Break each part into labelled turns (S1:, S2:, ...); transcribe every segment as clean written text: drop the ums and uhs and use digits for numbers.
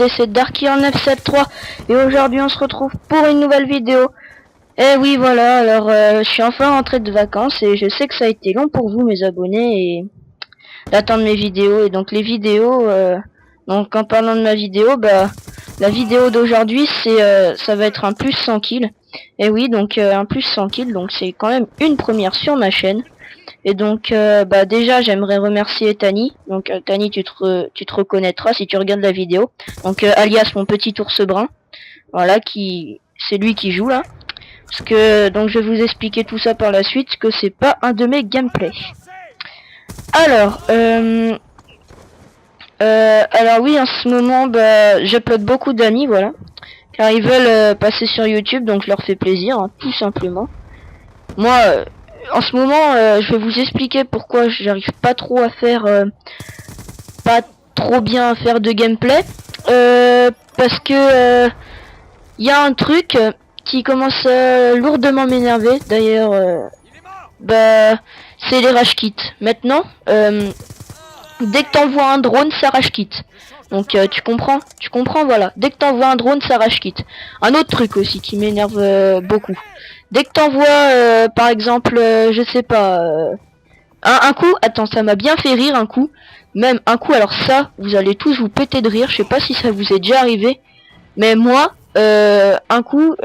S1: et c'est Darkier 973 et aujourd'hui on se retrouve pour une nouvelle vidéo. Et oui voilà, alors je suis enfin rentré de vacances et je sais que ça a été long pour vous mes abonnés et d'attendre mes vidéos. Et donc les vidéos, donc en parlant de ma vidéo, bah la vidéo d'aujourd'hui c'est ça va être un plus 100 kills. Et oui donc un plus 100 kills, donc c'est quand même une première sur ma chaîne. Et donc bah déjà j'aimerais remercier Tani. Donc Tani tu te reconnaîtras si tu regardes la vidéo. Donc alias mon petit ours brun. Voilà, qui c'est lui qui joue là. Parce que donc je vais vous expliquer tout ça par la suite, que c'est pas un de mes gameplays. Alors alors oui, en ce moment bah j'upload beaucoup d'amis, voilà. Car ils veulent passer sur YouTube, donc je leur fais plaisir, hein, tout simplement. Moi en ce moment je vais vous expliquer pourquoi j'arrive pas trop à faire pas trop bien à faire de gameplay. Parce que y a un truc qui commence lourdement m'énerver. D'ailleurs bah c'est les rage kits. Maintenant dès que t'envoies un drone ça rage kit. Donc tu comprends, voilà. Dès que t'envoies un drone ça rage kit. Un autre truc aussi qui m'énerve beaucoup. Dès que t'envoies par exemple je sais pas un coup, attends, ça m'a bien fait rire un coup. Même un coup, alors ça, vous allez tous vous péter de rire, je sais pas si ça vous est déjà arrivé. Mais moi, un coup,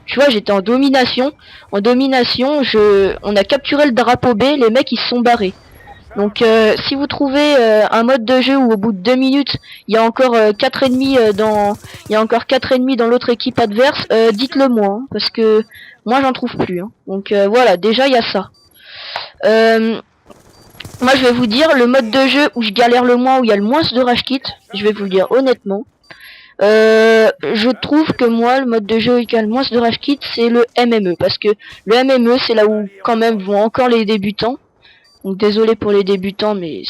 S1: tu vois, j'étais en domination. En domination, on a capturé le drapeau B, les mecs ils se sont barrés. Donc si vous trouvez un mode de jeu où au bout de 2 minutes, il y a encore 4 ennemis dans l'autre équipe adverse, dites-le moi, hein, parce que moi j'en trouve plus. Hein. Donc voilà, déjà il y a ça. Moi je vais vous dire le mode de jeu où je galère le moins, où il y a le moins de rage kit, je vais vous le dire honnêtement. Je trouve que moi le mode de jeu où il y a le moins de rage kit c'est le MME, parce que le MME c'est là où quand même vont encore les débutants. Donc désolé pour les débutants, mais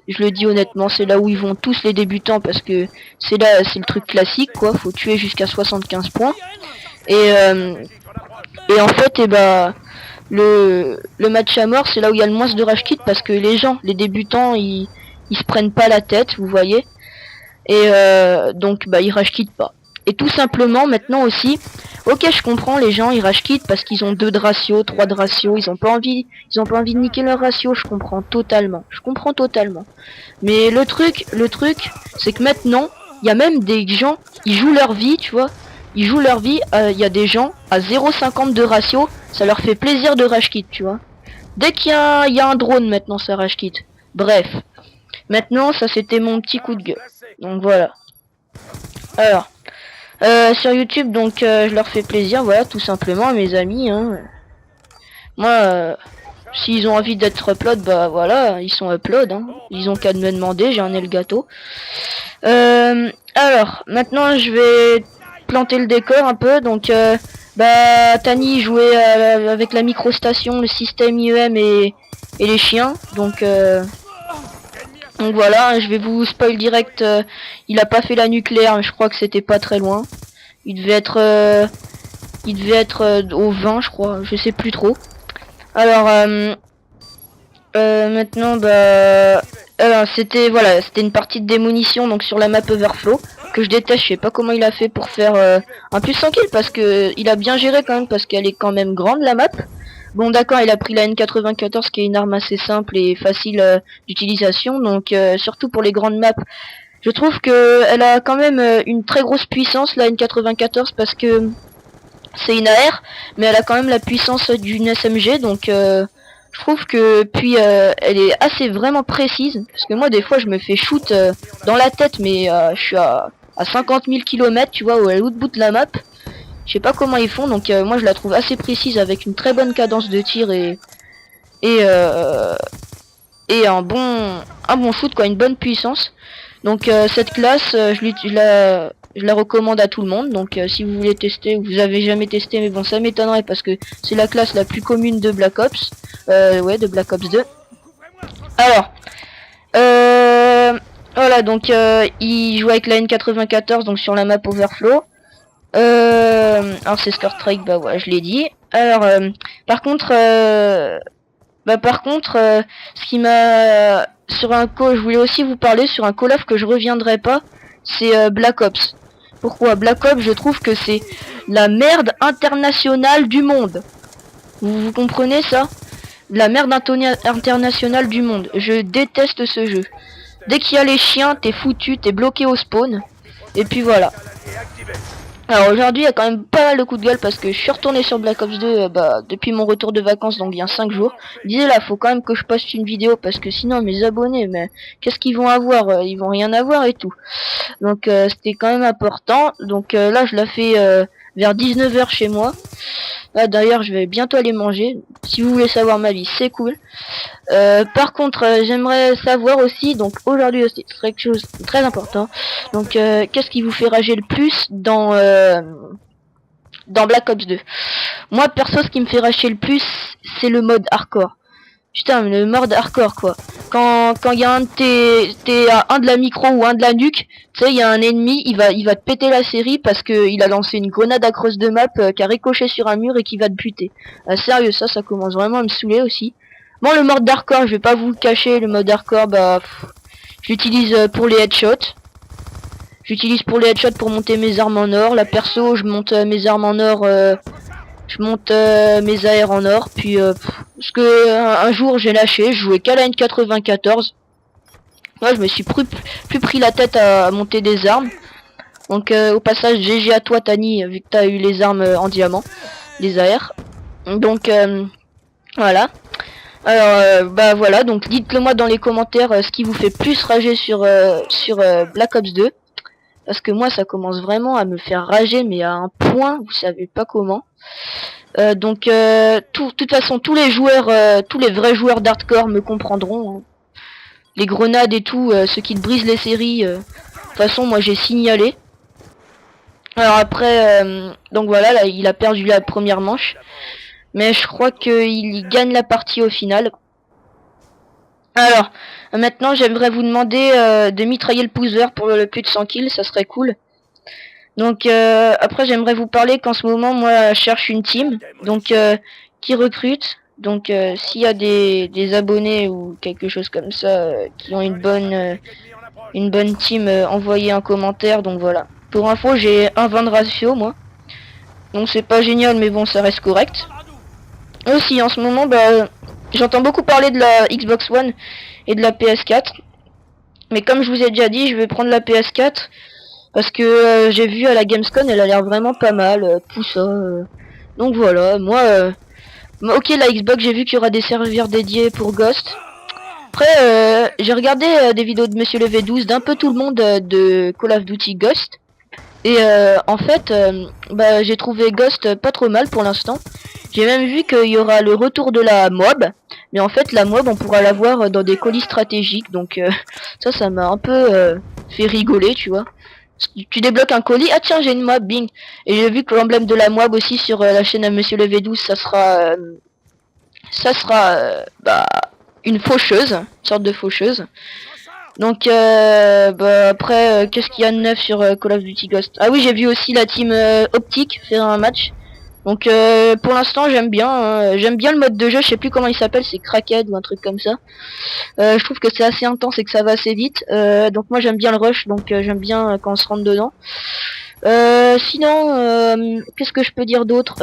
S1: je le dis honnêtement, c'est là où ils vont tous les débutants, parce que c'est le truc classique quoi, faut tuer jusqu'à 75 points. Et en fait le match à mort c'est là où il y a le moins de rage kit, parce que les débutants ils se prennent pas la tête, vous voyez. Et donc bah ils rage quittent pas. Et tout simplement maintenant aussi, ok je comprends, les gens ils rage quittent parce qu'ils ont 2 de ratio, 3 de ratio, ils ont pas envie de niquer leur ratio, je comprends totalement. Mais le truc c'est que maintenant, il y a même des gens, ils jouent leur vie, tu vois. Il y a des gens à 0,50 de ratio, ça leur fait plaisir de rage quit, tu vois. Dès qu'il y a un drone maintenant ça rage quit. Bref. Maintenant ça c'était mon petit coup de gueule. Donc voilà. Alors sur YouTube donc je leur fais plaisir, voilà, tout simplement à mes amis hein. Moi s'ils ont envie d'être upload, bah voilà, ils sont upload hein. Ils ont qu'à me demander, j'en ai le gâteau. Alors maintenant je vais planter le décor un peu. Donc bah Tani jouait avec la microstation, le système IEM et les chiens. Donc voilà, je vais vous spoil direct, il a pas fait la nucléaire, mais je crois que c'était pas très loin. Il devait être au 20 je crois, je sais plus trop. Alors maintenant bah c'était une partie de démonition donc sur la map Overflow que je déteste. Je sais pas comment il a fait pour faire un plus 100 kills, parce que il a bien géré quand même, parce qu'elle est quand même grande la map. Bon d'accord, il a pris la N94 qui est une arme assez simple et facile d'utilisation, donc surtout pour les grandes maps. Je trouve que elle a quand même une très grosse puissance la N94, parce que c'est une AR, mais elle a quand même la puissance d'une SMG, donc je trouve que puis elle est assez vraiment précise, parce que moi des fois je me fais shoot dans la tête, mais je suis à 50 000 km, tu vois, où elle bout de la map. Je sais pas comment ils font, donc moi je la trouve assez précise, avec une très bonne cadence de tir et un bon shoot quoi, une bonne puissance. Donc cette classe je la recommande à tout le monde. Donc si vous voulez tester, ou vous avez jamais testé, mais bon ça m'étonnerait parce que c'est la classe la plus commune de Black Ops, de Black Ops 2. Alors voilà, donc il joue avec la N94 donc sur la map Overflow. Alors c'est Scar-Strike, bah ouais, je l'ai dit. Alors par contre ce qui m'a je voulais aussi vous parler sur un Call of que je reviendrai pas, c'est Black Ops. Pourquoi? Black Ops, je trouve que c'est la merde internationale du monde. Vous comprenez ça? La merde internationale du monde. Je déteste ce jeu. Dès qu'il y a les chiens, t'es foutu, t'es bloqué au spawn. Et puis voilà. Alors aujourd'hui, il y a quand même pas mal de coups de gueule parce que je suis retourné sur Black Ops 2 depuis mon retour de vacances, donc il y a 5 jours. Je disais là, faut quand même que je poste une vidéo parce que sinon mes abonnés, mais qu'est-ce qu'ils vont avoir? Ils vont rien avoir et tout. Donc c'était quand même important. Donc là, je la fais vers 19 h chez moi. Là d'ailleurs, je vais bientôt aller manger. Si vous voulez savoir ma vie, c'est cool. Par contre, j'aimerais savoir aussi, donc aujourd'hui aussi, ce serait quelque chose de très important. Donc, qu'est-ce qui vous fait rager le plus dans Black Ops 2? Moi, perso, ce qui me fait rager le plus, c'est le mode hardcore. Putain, le mode hardcore, quoi. Quand il y a t'es à un de la micro ou un de la nuque, tu sais, il y a un ennemi, il va te péter la série parce que il a lancé une grenade à cross de map qui a ricoché sur un mur et qui va te buter. Sérieux, ça commence vraiment à me saouler aussi. Bon, le mode hardcore, je vais pas vous le cacher, le mode hardcore, j'utilise pour les headshots. J'utilise pour les headshots pour monter mes armes en or. La perso, je monte mes armes en or, je monte mes AR en or. Puis, parce que un jour j'ai lâché, je jouais qu'à la N94. Moi, je me suis plus pris la tête à monter des armes. Donc, au passage, GG à toi, Tani, vu que t'as eu les armes en diamant, les AR. Donc, voilà. Alors voilà, donc dites-le moi dans les commentaires ce qui vous fait plus rager sur Black Ops 2. Parce que moi ça commence vraiment à me faire rager, mais à un point, vous savez pas comment. De toute façon tous les joueurs, tous les vrais joueurs d'hardcore me comprendront. Hein. Les grenades et tout, ceux qui te brisent les séries, de toute façon moi j'ai signalé. Alors après, donc voilà, là il a perdu la première manche. Mais je crois qu'il gagne la partie au final. Alors, maintenant j'aimerais vous demander de mitrailler le pouce vert pour le plus de 100 kills, ça serait cool. Donc après j'aimerais vous parler qu'en ce moment moi je cherche une team, donc qui recrute. Donc s'il y a des abonnés ou quelque chose comme ça qui ont une bonne team, envoyez un commentaire. Donc voilà. Pour info j'ai 1,20 de ratio moi. Donc c'est pas génial mais bon ça reste correct. Aussi en ce moment j'entends beaucoup parler de la Xbox One et de la PS4. Mais comme je vous ai déjà dit, je vais prendre la PS4 parce que j'ai vu à la Gamescom, elle a l'air vraiment pas mal, tout ça. Donc voilà, moi, ok la Xbox, j'ai vu qu'il y aura des serveurs dédiés pour Ghost. Après, j'ai regardé des vidéos de Monsieur le V12 d'un peu tout le monde de Call of Duty Ghost. Et en fait, j'ai trouvé Ghost pas trop mal pour l'instant. J'ai même vu qu'il y aura le retour de la mob. Mais en fait, la mob, on pourra la voir dans des colis stratégiques. Donc ça m'a un peu fait rigoler, tu vois. Tu débloques un colis, ah tiens, j'ai une mob, bing. Et j'ai vu que l'emblème de la mob aussi sur la chaîne à Monsieur le V12, ça sera une faucheuse, une sorte de faucheuse. Donc après qu'est-ce qu'il y a de neuf sur Call of Duty Ghost? Ah oui, j'ai vu aussi la team Optique faire un match. Donc pour l'instant j'aime bien le mode de jeu, je sais plus comment il s'appelle, c'est Cracked ou un truc comme ça. Je trouve que c'est assez intense et que ça va assez vite. Donc moi j'aime bien le rush, donc j'aime bien quand on se rentre dedans. Sinon qu'est-ce que je peux dire d'autre?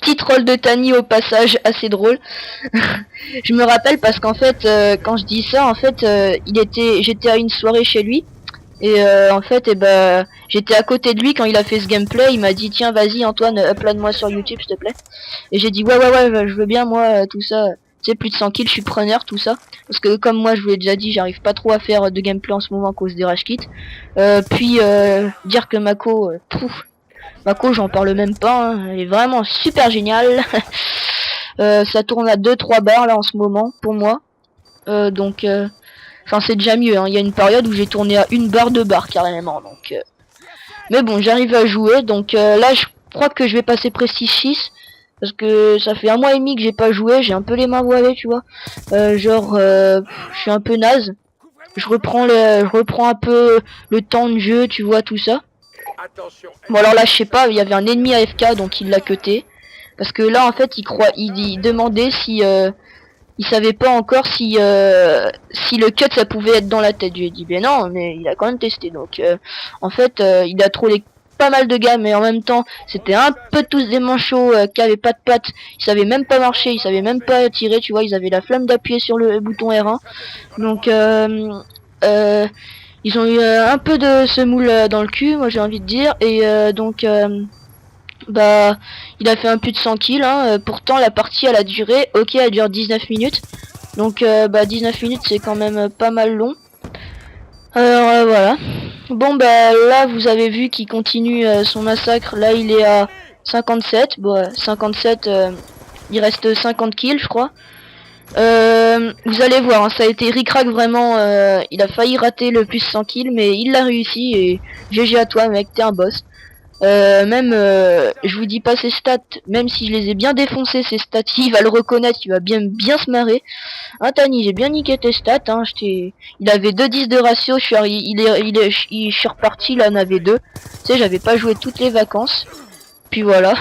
S1: Petit troll de Tani au passage, assez drôle. Je me rappelle parce qu'en fait quand je dis ça, en fait j'étais à une soirée chez lui. Et en fait j'étais à côté de lui quand il a fait ce gameplay. Il m'a dit tiens vas-y Antoine, upload-moi sur YouTube s'il te plaît. Et j'ai dit ouais je veux bien moi tout ça. Tu sais, plus de 100 kills, je suis preneur, tout ça. Parce que comme moi je vous l'ai déjà dit, j'arrive pas trop à faire de gameplay en ce moment à cause des rage kits. Puis dire que Mako, Mako j'en parle même pas, hein. Elle est vraiment super géniale. Ça tourne à 2-3 barres là en ce moment pour moi. Donc enfin c'est déjà mieux, hein. Il y a une période où j'ai tourné à 1 barre, 2 barres carrément. Donc mais bon j'arrive à jouer. Donc là je crois que je vais passer Prestige 6. Parce que ça fait 1 mois et demi que j'ai pas joué. J'ai un peu les mains voilées tu vois. Je suis un peu naze. Je reprends un peu le temps de jeu, tu vois, tout ça. Bon alors là je sais pas, il y avait un ennemi AFK donc il l'a cuté. Parce que là en fait il demandait si il savait pas encore si le cut ça pouvait être dans la tête. Je lui ai dit ben non, mais il a quand même testé. Donc en fait il a trollé pas mal de gars, mais en même temps c'était un peu tous des manchots qui avaient pas de pattes, ils savaient même pas marcher, ils savaient même pas tirer, tu vois, ils avaient la flemme d'appuyer sur le bouton R1. Donc ils ont eu un peu de semoule dans le cul, moi j'ai envie de dire, et donc bah il a fait un plus de 100 kills, hein. Pourtant la partie elle a duré, ok elle dure 19 minutes, donc bah 19 minutes c'est quand même pas mal long. Alors voilà. Bon bah là vous avez vu qu'il continue son massacre, là il est à 57, bon 57 il reste 50 kills je crois. Vous allez voir, hein, ça a été ric-rac vraiment, il a failli rater le plus 100 kills mais il l'a réussi et GG à toi mec, t'es un boss. Même je vous dis pas ses stats, même si je les ai bien défoncés ses stats, il va le reconnaître, il va bien se marrer. Hein Tani, j'ai bien niqué tes stats, hein, il avait 2,10 de ratio, je suis reparti, il en avait 2. Tu sais, j'avais pas joué toutes les vacances. Puis voilà.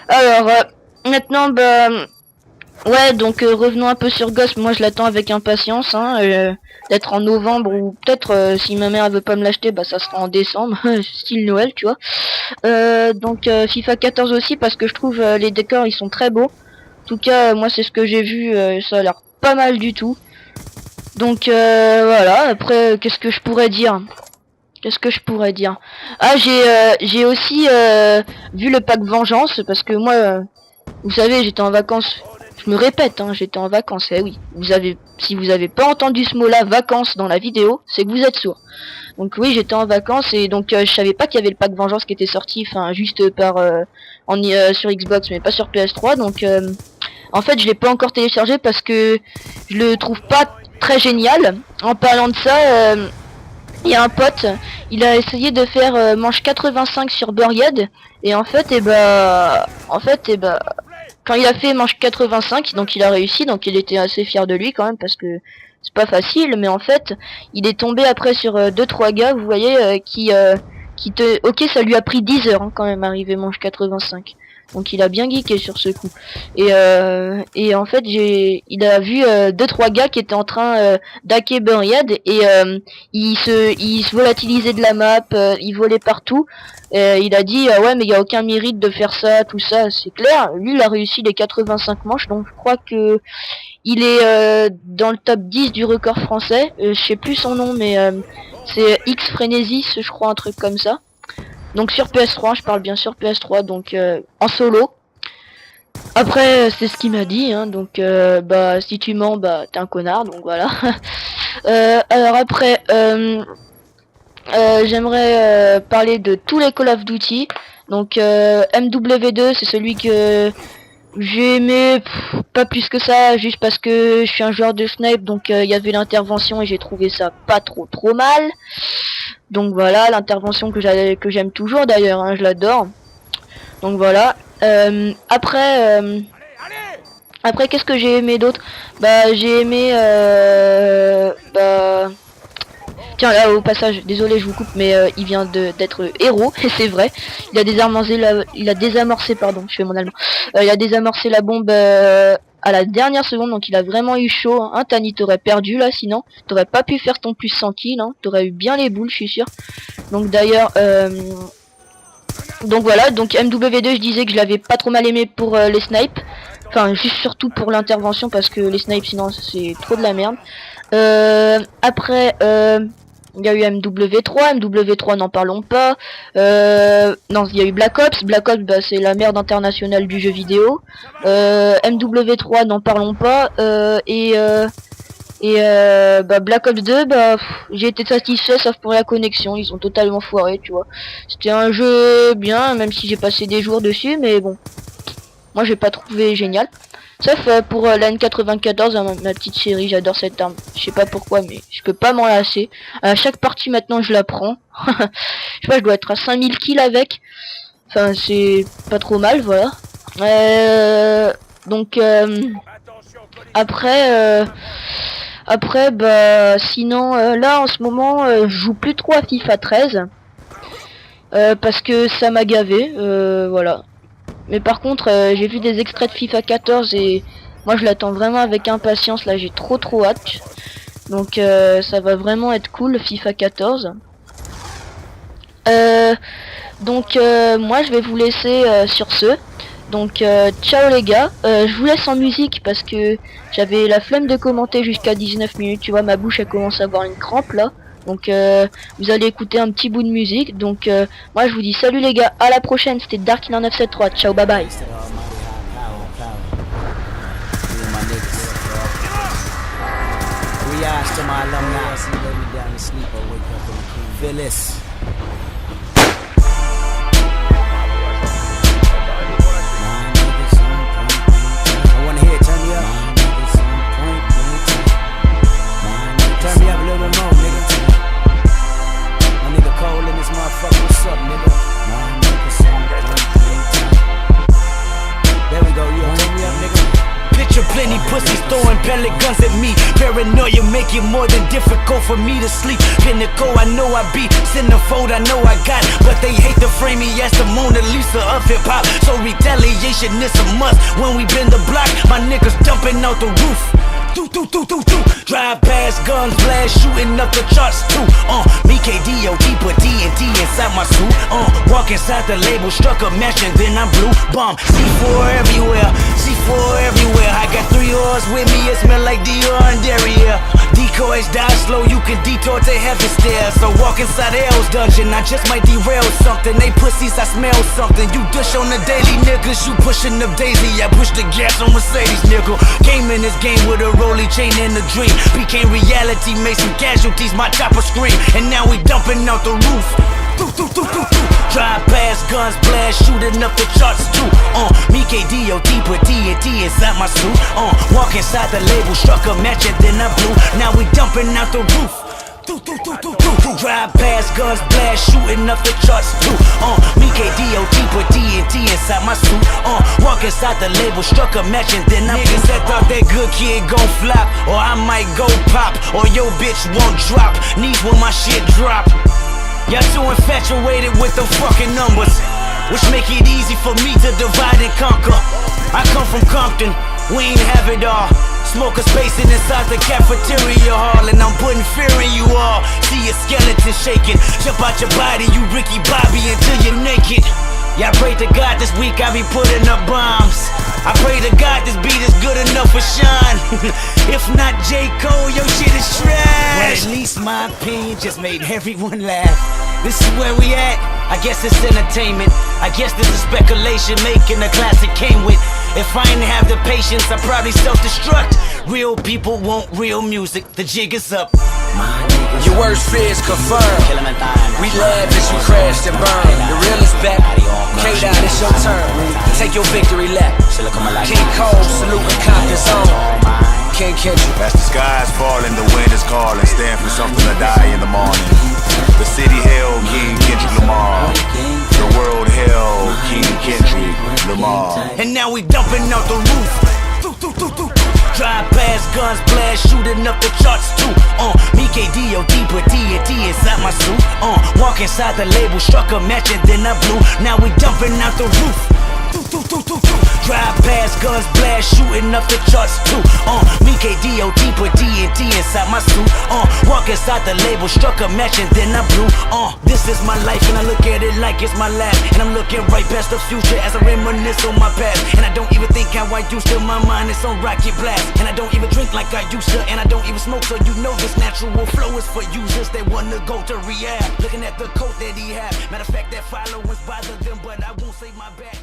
S1: Alors, maintenant, bah... Ouais, donc revenons un peu sur Ghost, moi je l'attends avec impatience, hein, d'être en novembre, ou peut-être si ma mère elle veut pas me l'acheter, bah ça sera en décembre, style Noël, tu vois. Donc FIFA 14 aussi, parce que je trouve les décors ils sont très beaux. En tout cas, moi c'est ce que j'ai vu, ça a l'air pas mal du tout. Donc voilà, après qu'est-ce que je pourrais dire? Ah j'ai aussi vu le pack Vengeance, parce que moi, vous savez, j'étais en vacances. Je me répète, hein, j'étais en vacances. Eh oui, si vous avez pas entendu ce mot-là, vacances, dans la vidéo, c'est que vous êtes sourd. Donc oui, j'étais en vacances et donc je savais pas qu'il y avait le pack Vengeance qui était sorti, enfin juste sur Xbox, mais pas sur PS3. Donc en fait, je l'ai pas encore téléchargé parce que je le trouve pas très génial. En parlant de ça, il y a un pote, il a essayé de faire manche 85 sur Buried et en fait, quand il a fait manche 85, donc il a réussi, donc il était assez fier de lui quand même parce que c'est pas facile, mais en fait, il est tombé après sur 2-3 gars, vous voyez, ok, ça lui a pris 10 heures hein, quand même arriver manche 85. Donc il a bien geeké sur ce coup. Et en fait, il a vu 2-3 gars qui étaient en train d'hacker Buried et ils se volatilisaient de la map, ils volaient partout. Il a dit ouais mais il y a aucun mérite de faire ça, tout ça, c'est clair. Lui il a réussi les 85 manches, donc je crois que il est dans le top 10 du record français. Je sais plus son nom mais c'est X Frénésis, je crois, un truc comme ça. Donc sur PS3, je parle bien sur PS3, donc en solo. Après c'est ce qu'il m'a dit, hein, donc bah si tu mens bah t'es un connard, donc voilà. Alors après j'aimerais parler de tous les Call of Duty. Donc MW2 c'est celui que j'ai aimé, pas plus que ça, juste parce que je suis un joueur de snipe, donc il y avait l'intervention et j'ai trouvé ça pas trop mal. Donc voilà, l'intervention que j'aime toujours d'ailleurs, hein, je l'adore. Donc voilà. Après qu'est-ce que j'ai aimé d'autre? Bah j'ai aimé tiens là au passage, désolé je vous coupe, mais il vient d'être héros, et c'est vrai. Il a désamorcé pardon, je fais mon allemand. Il a désamorcé la bombe à la dernière seconde, donc il a vraiment eu chaud, hein. Tani, t'aurais perdu là, sinon t'aurais pas pu faire ton plus 100 kills, hein. T'aurais eu bien les boules, je suis sûr. Donc d'ailleurs donc voilà, donc MW2 je disais que je l'avais pas trop mal aimé pour les snipes. Enfin juste surtout pour l'intervention parce que les snipes sinon c'est trop de la merde. Après il y a eu MW3 n'en parlons pas. Non, il y a eu Black Ops bah, c'est la merde internationale du jeu vidéo. MW3 n'en parlons pas. Bah Black Ops 2, bah j'ai été satisfait sauf pour la connexion, ils sont totalement foirés, tu vois. C'était un jeu bien, même si j'ai passé des jours dessus, mais bon, moi j'ai pas trouvé génial. Sauf pour la N94, ma petite chérie, j'adore cette arme. Je sais pas pourquoi, mais je peux pas m'en lasser. À chaque partie maintenant, je la prends. Je sais pas, je dois être à 5000 kills avec. Enfin, c'est pas trop mal, voilà. Donc, après, bah, sinon, là, en ce moment, je joue plus trop à FIFA 13. Parce que ça m'a gavé, voilà. Mais par contre, j'ai vu des extraits de FIFA 14 et Moi je l'attends vraiment avec impatience, là j'ai trop hâte. Donc ça va vraiment être cool, FIFA 14. Moi je vais vous laisser sur ce. Donc ciao les gars, je vous laisse en musique parce que j'avais la flemme de commenter jusqu'à 19 minutes, tu vois ma bouche elle commence à avoir une crampe là. Donc vous allez écouter un petit bout de musique. Donc moi je vous dis salut les gars, à la prochaine, c'était Dark1973, ciao bye bye.
S2: Plenty pussies throwing pellet guns at me. Paranoia make it more than difficult for me to sleep. Pinnacle, I know I be centerfold, I know I got, but they hate to frame me as the Mona Lisa of hip hop. So retaliation is a must. When we bend the block, my niggas jumping out the roof. Drive past, guns blast, shooting up the charts too. Me KDOT put TNT inside my suit. Walk inside the label, struck a match and then I blew. Bomb, C4 everywhere, C4 everywhere. I got 3 oars with me, it smell like Dior and Derriere. Decoys die slow, you can detour to heaven stairs. So walk inside Hell's dungeon, I just might derail something. They pussies, I smell something. You dish on the daily, niggas, you pushing up Daisy. I push the gas on Mercedes, nigga. Came in this game with a rolly chain and a dream. Became reality, made some casualties, my chopper scream. And now we dumping out the roof. Drive past, guns blast, shooting up the charts too. Me KDOT put TNT inside my suit. Walk inside the label, struck a match and then I blew. Now we dumping out the roof. Drive past, guns blast, shooting up the charts too. Me KDOT put TNT inside my suit. Walk inside the label, struck a match and then I blew. Niggas that thought that good kid gon' flop, or I might go pop, or your bitch won't drop. Knees when my shit drop. Y'all too infatuated with the fucking numbers, which make it easy for me to divide and conquer. I come from Compton, we ain't have it all. Smoke a spacing inside the cafeteria hall, and I'm putting fear in you all. See your skeleton shaking, jump out your body, you Ricky Bobby until you're naked. Yeah, I pray to God this week I be putting up bombs. I pray to God this beat is good enough for Sean. If not J. Cole, your shit is trash. Well, at least my opinion just made everyone laugh. This is where we at, I guess it's entertainment. I guess this is speculation, making a classic came with. If I didn't have the patience, I'd probably self-destruct. Real people want real music, the jig is up.
S3: Your worst fears confirmed. We laugh as you crashed and burned. The real is back. K-Dot, it's your turn. Take your victory lap. King Cole, salute and Compton's own. King Kendrick.
S4: As the sky's falling, the wind is calling. Stand for something to die in the morning. The city held King Kendrick Lamar. The world held King Kendrick Lamar.
S2: And now we dumping out the roof. Drive past, guns blast, shooting up the charts too. Me KDOT put TNT inside my suit. Walk inside the label, struck a match and then I blew. Now we dumping out the roof. Drive past, guns blast, shooting up the charts too. Me KDOT put TNT inside my suit. Walk inside the label, struck a match and then I blew. This is my life and I look at it like it's my last. And I'm looking right past the future as I reminisce on my past. And I don't even think how I used to, my mind is on rocket blast. And I don't even drink like I used to, and I don't even smoke, so you know this natural flow is for users that wanna go to rehab. Looking at the coat that he had, matter of fact that followers bother them, but I won't say my bad.